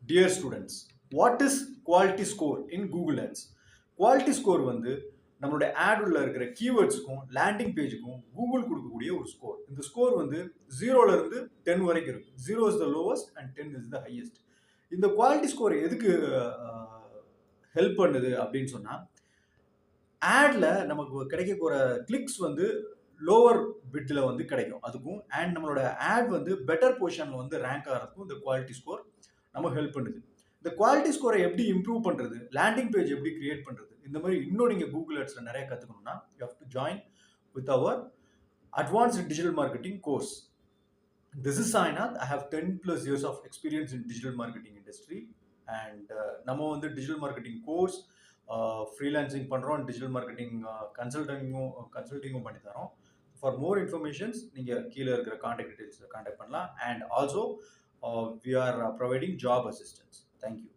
Dear students, what is quality score in Google Ads? Quality score வந்து நம்மளுடைய ad உள்ள இருக்கிற கீவேர்ட்ஸ்க்கும் லேண்டிங் பேஜுக்கும் கூகுள் கொடுக்கக்கூடிய ஒரு ஸ்கோர். இந்த ஸ்கோர் வந்து 0ல இருந்து 10 வரைக்கும் இருக்கு. 0 is the lowest and 10 is the highest. இந்த குவாலிட்டி ஸ்கோர் எதுக்கு ஹெல்ப் பண்ணுது அப்படின்னு சொன்னா ஆட்ல நமக்கு கிடைக்க போற கிளிக்ஸ் வந்து லோவர் பிட்ல வந்து கிடைக்கும் அதுக்கும் அண்ட் நம்மளோட ஆட் வந்து பெட்டர் பொசிஷன்ல வந்து ரேங்க் ஆகிறதுக்கும் இந்த குவாலிட்டி ஸ்கோர் நம்ம ஹெல்ப் பண்ணுது. இந்த குவாலிட்டி ஸ்கோரை எப்படி இம்ப்ரூவ் பண்றது, லேண்டிங் பேஜ் எப்படி கிரியேட் பண்றது, இந்த மாதிரி இன்னும் நீங்க கூகுள் ஆட்ஸ்ல நிறைய கத்துக்கணும்னா you have to join with our advanced digital marketing course. This is Sainath. I have 10 plus years of experience in digital marketing industry and நம்ம வந்து டிஜிட்டல் மார்க்கெட்டிங் கோர்ஸ் ஃப்ரீலான்சிங் பண்ணுறோம், டிஜிட்டல் மார்க்கெட்டிங் கன்சல்டிங்கும் பண்ணி தரோம். For more informations நீங்கள் கீழே இருக்கிற contact டீடைல்ஸில் contact பண்ணலாம். And also we are providing job assistance. Thank you.